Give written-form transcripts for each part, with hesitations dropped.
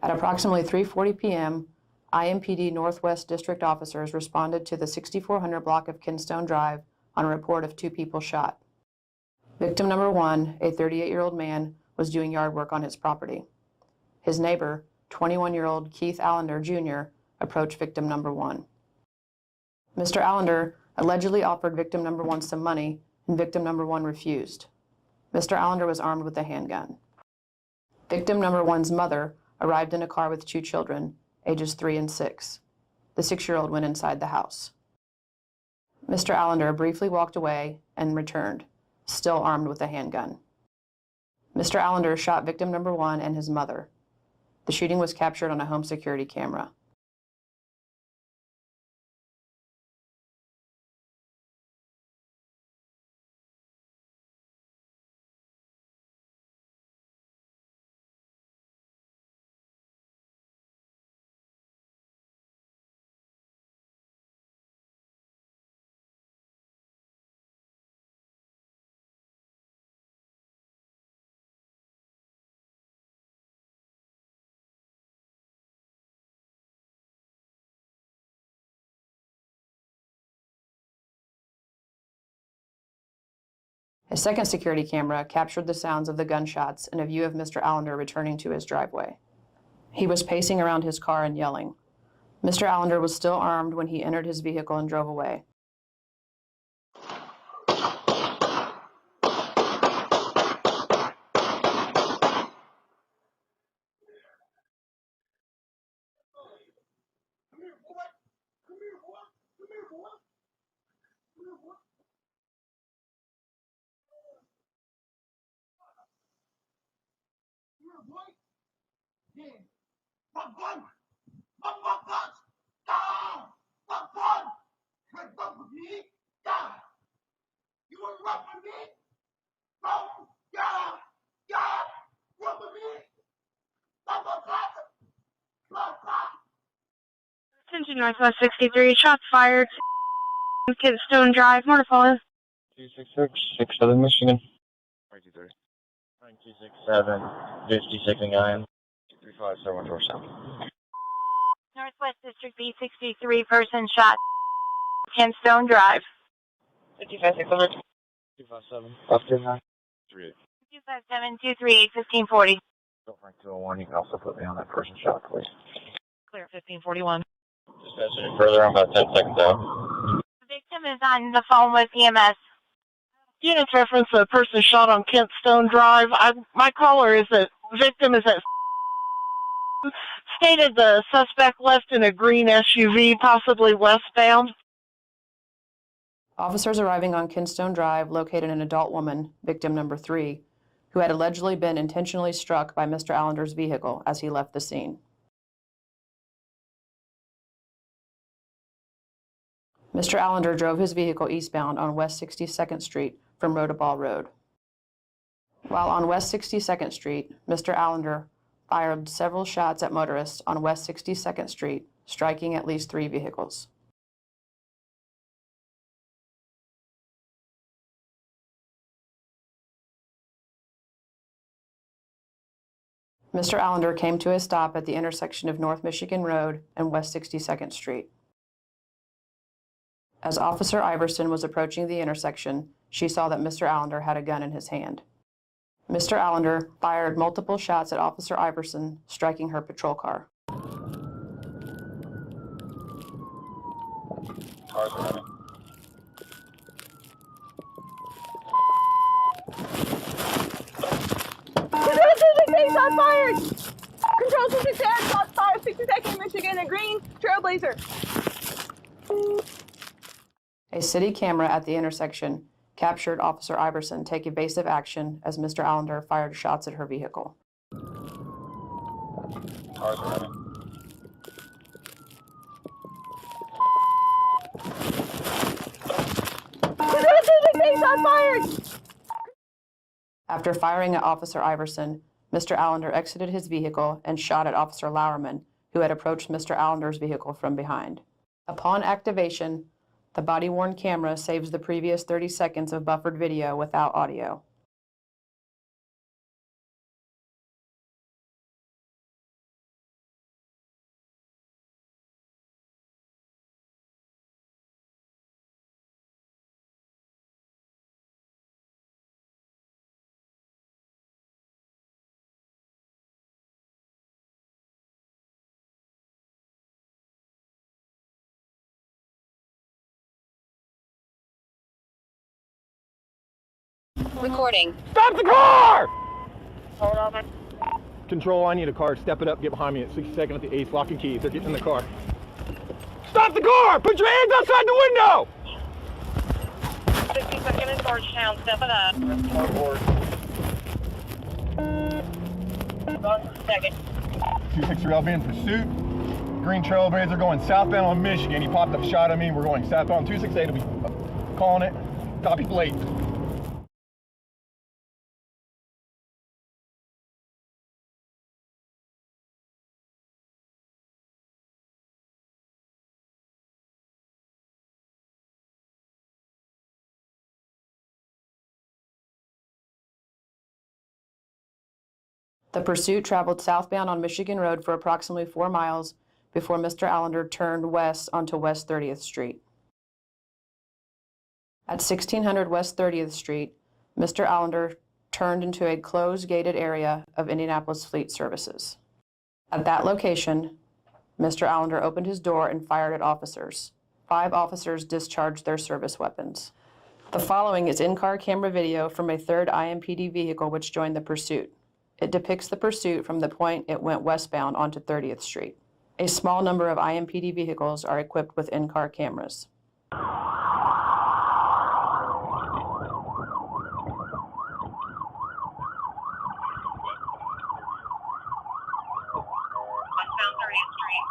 At approximately 3:40 p.m., IMPD Northwest District officers responded to the 6400 block of Kentstone Drive on a report of 2 people shot. Victim number 1, a 38-year-old man, was doing yard work on his property. His neighbor, 21-year-old Keith Allender Jr., approached victim number 1. Mr. Allender allegedly offered victim number 1 some money, and victim number 1 refused. Mr. Allender was armed with a handgun. Victim number 1's mother arrived in a car with 2 children, ages 3 and 6. The 6-year-old went inside the house. Mr. Allender briefly walked away and returned, still armed with a handgun. Mr. Allender shot victim number 1 and his mother. The shooting was captured on a home security camera. A second security camera captured the sounds of the gunshots and a view of Mr. Allender returning to his driveway. He was pacing around his car and yelling. Mr. Allender was still armed when he entered his vehicle and drove away. Attention Northwest 63, shots fired. Kentstone Drive, Mortifallen. 266, Michigan. 9230. 9267, 56 235 Northwest District B63, person shot. Kentstone Drive. 55600. 257. 529. 38. 257 238 1540. Go Frank 201. You can also put me on that person shot, please. Clear 1541. Dispatch any further. I'm about 10 seconds out. The victim is on the phone with EMS. Units reference a person shot on Kentstone Drive. My caller is that victim is at stated the suspect left in a green SUV, possibly westbound. Officers arriving on Kentstone Drive located an adult woman, victim number 3, who had allegedly been intentionally struck by Mr. Allender's vehicle as he left the scene. Mr. Allender drove his vehicle eastbound on West 62nd Street from Rodeball Road. While on West 62nd Street, Mr. Allender fired several shots at motorists on West 62nd Street, striking at least 3 vehicles. Mr. Allender came to a stop at the intersection of North Michigan Road and West 62nd Street. As Officer Iverson was approaching the intersection, she saw that Mr. Allender had a gun in his hand. Mr. Allender fired multiple shots at Officer Iverson, striking her patrol car. Cars running. Shots fired! Control 268, shots fired, 62nd Michigan, a green Trailblazer. A city camera at the intersection captured Officer Iverson take evasive action as Mr. Allender fired shots at her vehicle. Cars running. Shots fired! After firing at Officer Iverson, Mr. Allender exited his vehicle and shot at Officer Lauerman, who had approached Mr. Allender's vehicle from behind. Upon activation, the body-worn camera saves the previous 30 seconds of buffered video without audio. Recording. Stop the car! Hold on. Control, I need a car. Step it up, get behind me at 62nd at the Ace. Lock and keys. They're getting in the car. Stop the car! Put your hands outside the window! 62nd in Georgetown, step it up. Second. 263, I'll be in pursuit. Green Trailblazer going southbound on Michigan. He popped up a shot at me. We're going southbound 268. I'll be calling it. Copy plate. The pursuit traveled southbound on Michigan Road for approximately 4 miles before Mr. Allender turned west onto West 30th Street. At 1600 West 30th Street, Mr. Allender turned into a closed gated area of Indianapolis Fleet Services. At that location, Mr. Allender opened his door and fired at officers. 5 officers discharged their service weapons. The following is in-car camera video from a third IMPD vehicle which joined the pursuit. It depicts the pursuit from the point it went westbound onto 30th Street. A small number of IMPD vehicles are equipped with in-car cameras. Westbound 30th Street.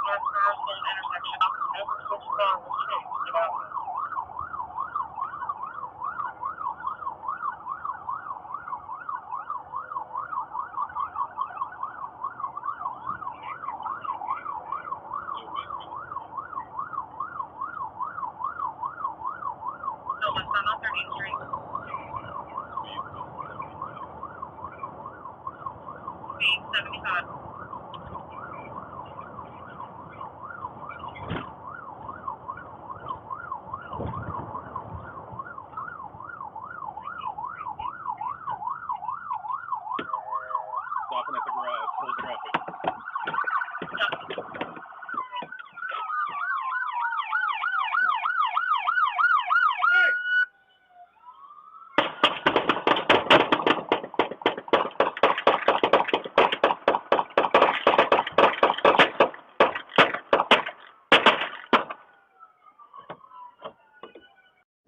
North Carlson intersection. Number 6 car was chased. Get out. No, westbound on 30th Street. Speed 75. Stopping at the garage. Hold traffic.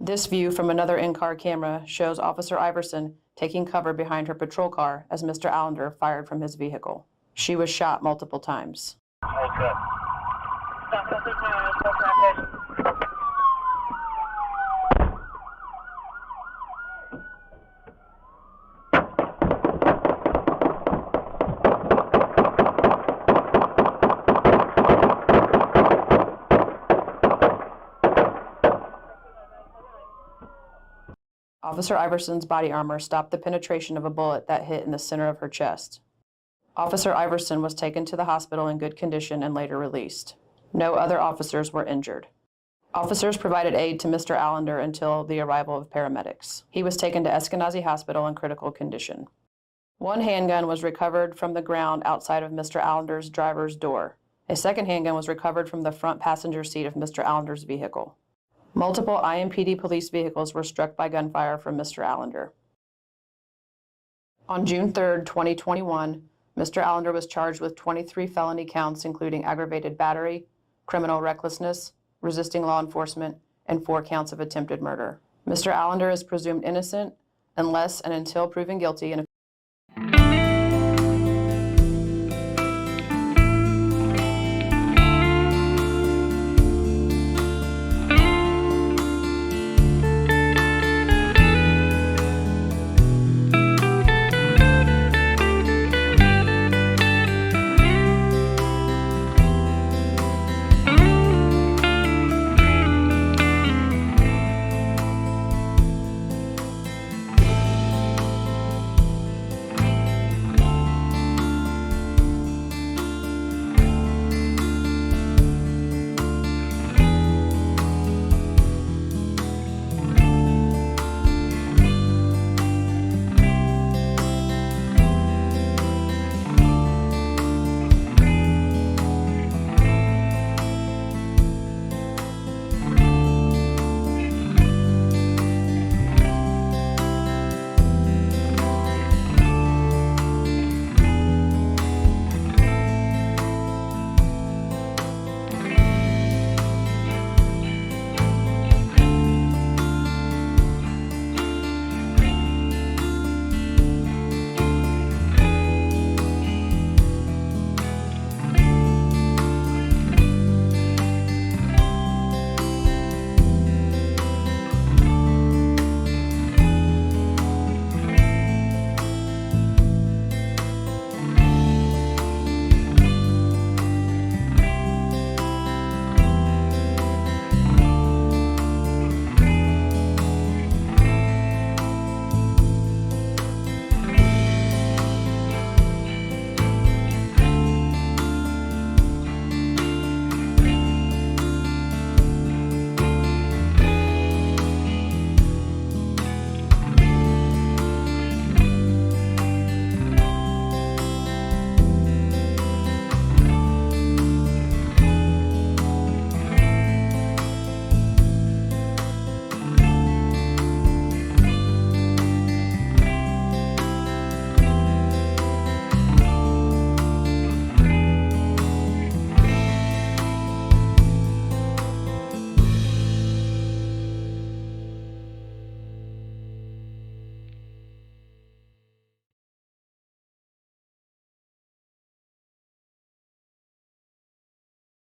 This view from another in-car camera shows Officer Iverson taking cover behind her patrol car as Mr. Allender fired from his vehicle. She was shot multiple times. Okay. Stop at the car. Full traffic. Officer Iverson's body armor stopped the penetration of a bullet that hit in the center of her chest. Officer Iverson was taken to the hospital in good condition and later released. No other officers were injured. Officers provided aid to Mr. Allender until the arrival of paramedics. He was taken to Eskenazi Hospital in critical condition. One handgun was recovered from the ground outside of Mr. Allender's driver's door. A second handgun was recovered from the front passenger seat of Mr. Allender's vehicle. Multiple IMPD police vehicles were struck by gunfire from Mr. Allender. On June 3, 2021, Mr. Allender was charged with 23 felony counts, including aggravated battery, criminal recklessness, resisting law enforcement, and 4 counts of attempted murder. Mr. Allender is presumed innocent unless and until proven guilty in a